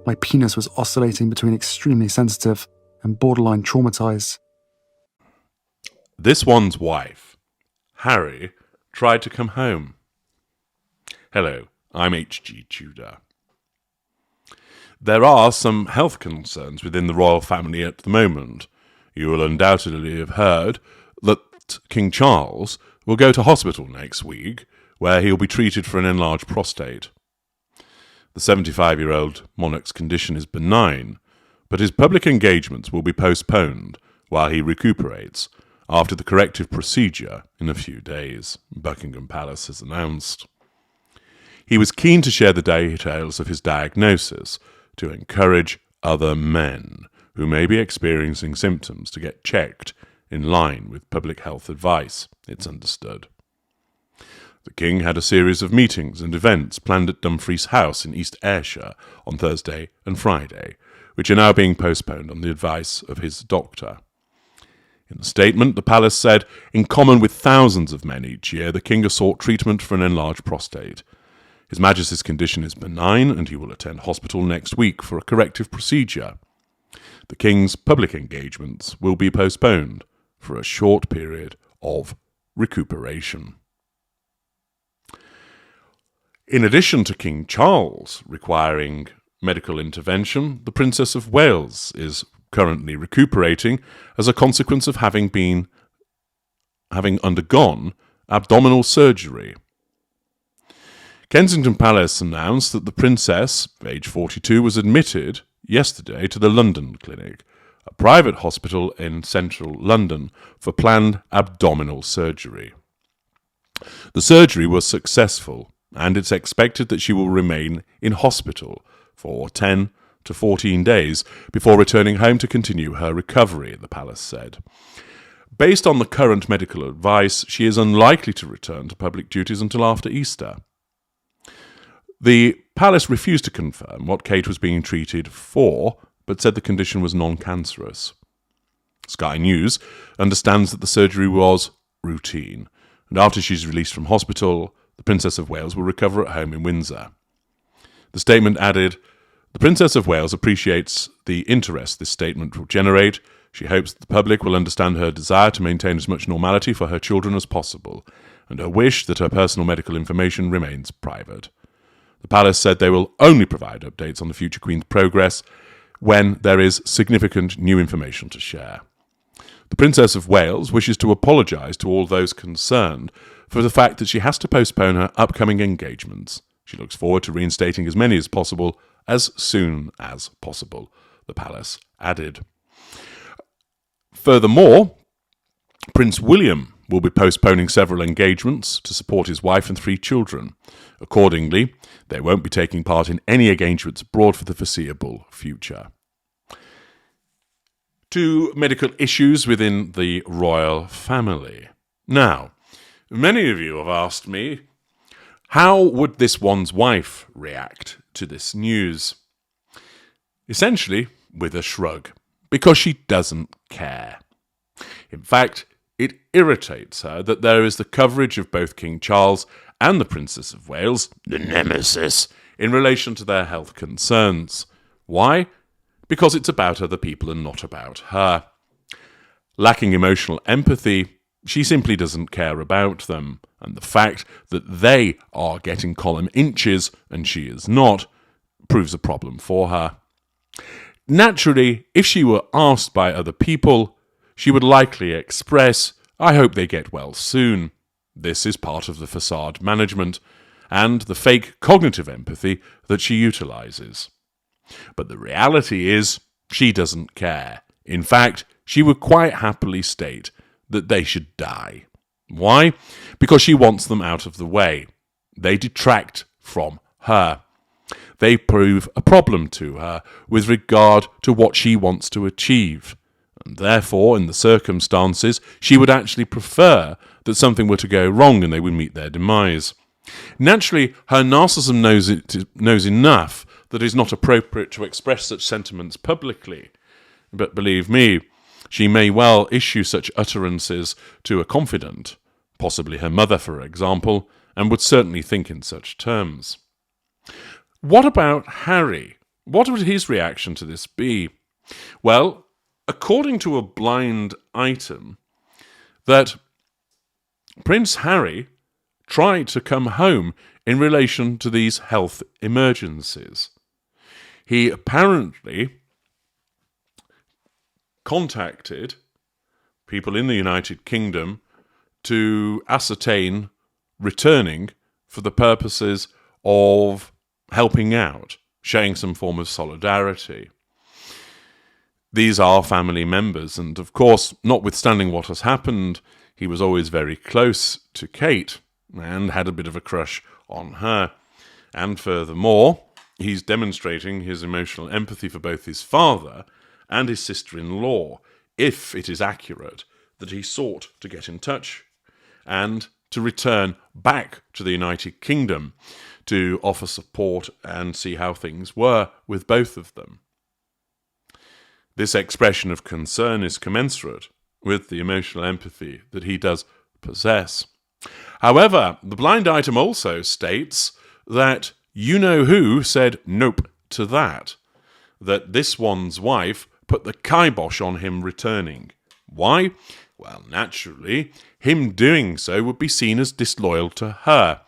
My penis was oscillating between extremely sensitive and borderline traumatized. This one's wife, Harry, tried to come home. Hello, I'm H.G. Tudor. There are some health concerns within the royal family at the moment. You will undoubtedly have heard that King Charles will go to hospital next week, where he'll be treated for an enlarged prostate. The 75-year-old monarch's condition is benign, but his public engagements will be postponed while he recuperates after the corrective procedure in a few days, Buckingham Palace has announced. He was keen to share the details of his diagnosis to encourage other men who may be experiencing symptoms to get checked in line with public health advice, it's understood. The King had a series of meetings and events planned at Dumfries House in East Ayrshire on Thursday and Friday, which are now being postponed on the advice of his doctor. In a statement, the palace said, in common with thousands of men each year, the King has sought treatment for an enlarged prostate. His Majesty's condition is benign, and he will attend hospital next week for a corrective procedure. The King's public engagements will be postponed for a short period of recuperation. In addition to King Charles requiring medical intervention, the Princess of Wales is currently recuperating as a consequence of having undergone abdominal surgery. Kensington Palace announced that the Princess, aged 42, was admitted yesterday to the London Clinic, a private hospital in central London, for planned abdominal surgery. The surgery was successful, and it's expected that she will remain in hospital for 10 to 14 days before returning home to continue her recovery, the palace said. Based on the current medical advice, she is unlikely to return to public duties until after Easter. The palace refused to confirm what Kate was being treated for, but said the condition was non-cancerous. Sky News understands that the surgery was routine, and after she's released from hospital, the Princess of Wales will recover at home in Windsor. The statement added, "The Princess of Wales appreciates the interest this statement will generate. She hopes that the public will understand her desire to maintain as much normality for her children as possible, and her wish that her personal medical information remains private." The palace said they will only provide updates on the future Queen's progress when there is significant new information to share. The Princess of Wales wishes to apologise to all those concerned for the fact that she has to postpone her upcoming engagements. She looks forward to reinstating as many as possible as soon as possible, the palace added. Furthermore, Prince William will be postponing several engagements to support his wife and 3 children. Accordingly, they won't be taking part in any engagements abroad for the foreseeable future. To medical issues within the royal family. Now, many of you have asked me, how would this one's wife react to this news? Essentially, with a shrug, because she doesn't care. In fact, it irritates her that there is the coverage of both King Charles and the Princess of Wales, the nemesis, in relation to their health concerns. Why? Because it's about other people and not about her. Lacking emotional empathy, she simply doesn't care about them, and the fact that they are getting column inches and she is not proves a problem for her. Naturally, if she were asked by other people, she would likely express, "I hope they get well soon." This is part of the facade management and the fake cognitive empathy that she utilises. But the reality is, she doesn't care. In fact, she would quite happily state that they should die. Why? Because she wants them out of the way. They detract from her. They prove a problem to her with regard to what she wants to achieve. And therefore, in the circumstances, she would actually prefer that something were to go wrong and they would meet their demise. Naturally, her narcissism knows enough that it is not appropriate to express such sentiments publicly. But believe me, she may well issue such utterances to a confidant, possibly her mother, for example, and would certainly think in such terms. What about Harry? What would his reaction to this be? Well, according to a blind item, that Prince Harry tried to come home in relation to these health emergencies. He apparently contacted people in the United Kingdom to ascertain returning for the purposes of helping out, showing some form of solidarity. These are family members, and of course, notwithstanding what has happened, he was always very close to Kate and had a bit of a crush on her. And furthermore, he's demonstrating his emotional empathy for both his father and his sister-in-law, if it is accurate that he sought to get in touch and to return back to the United Kingdom to offer support and see how things were with both of them. This expression of concern is commensurate with the emotional empathy that he does possess. However, the blind item also states that you-know-who said nope to that this one's wife put the kibosh on him returning. Why? Well, naturally, him doing so would be seen as disloyal to her.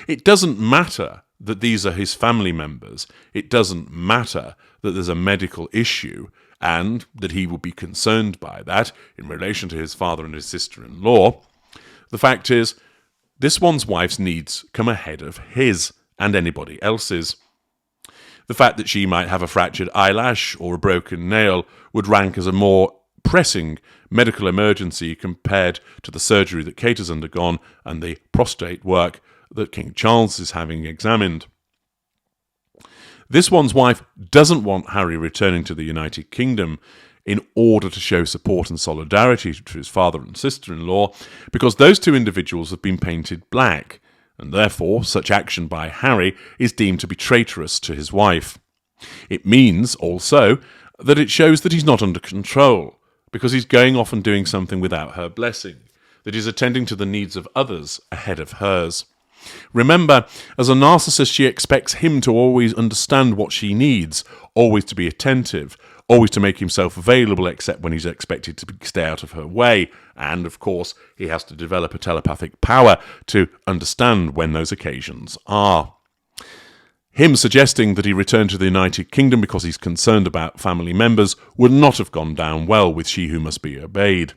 It doesn't matter that these are his family members. It doesn't matter that there's a medical issue and that he would be concerned by that in relation to his father and his sister-in-law. The fact is, this one's wife's needs come ahead of his and anybody else's. The fact that she might have a fractured eyelash or a broken nail would rank as a more pressing medical emergency compared to the surgery that Kate has undergone and the prostate work that King Charles is having examined. This one's wife doesn't want Harry returning to the United Kingdom in order to show support and solidarity to his father and sister-in-law, because those two individuals have been painted black, and therefore such action by Harry is deemed to be traitorous to his wife. It means also that it shows that he's not under control, because he's going off and doing something without her blessing, that he's attending to the needs of others ahead of hers. Remember, as a narcissist, she expects him to always understand what she needs, always to be attentive, always to make himself available except when he's expected to stay out of her way, and, of course, he has to develop a telepathic power to understand when those occasions are. Him suggesting that he return to the United Kingdom because he's concerned about family members would not have gone down well with She Who Must Be Obeyed.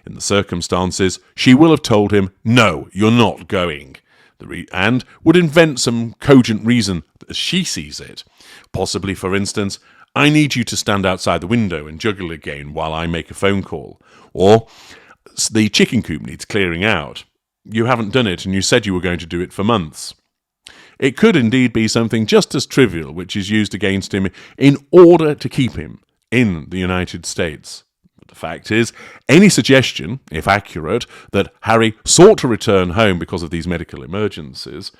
In the circumstances, she will have told him, "No, you're not going," and would invent some cogent reason as she sees it. Possibly, for instance, "I need you to stand outside the window and juggle again while I make a phone call," or "The chicken coop needs clearing out. You haven't done it and you said you were going to do it for months." It could indeed be something just as trivial which is used against him in order to keep him in the United States. But the fact is, any suggestion, if accurate, that Harry sought to return home because of these medical emergencies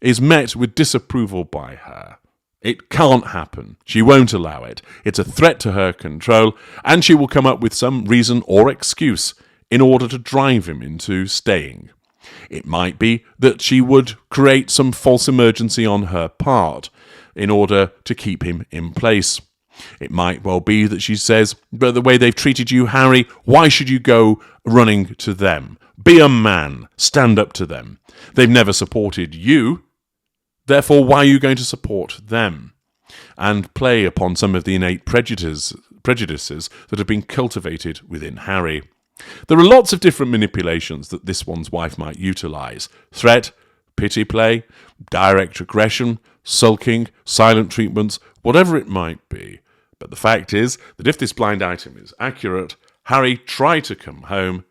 is met with disapproval by her. It can't happen. She won't allow it. It's a threat to her control, and she will come up with some reason or excuse in order to drive him into staying. It might be that she would create some false emergency on her part in order to keep him in place. It might well be that she says, "But the way they've treated you, Harry, why should you go running to them? Be a man. Stand up to them. They've never supported you. Therefore, why are you going to support them?" And play upon some of the innate prejudices that have been cultivated within Harry. There are lots of different manipulations that this one's wife might utilise. Threat, pity play, direct aggression, sulking, silent treatments, whatever it might be. But the fact is that if this blind item is accurate, Harry tried to come home,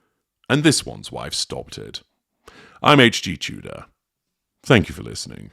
and this one's wife stopped it. I'm H.G. Tudor. Thank you for listening.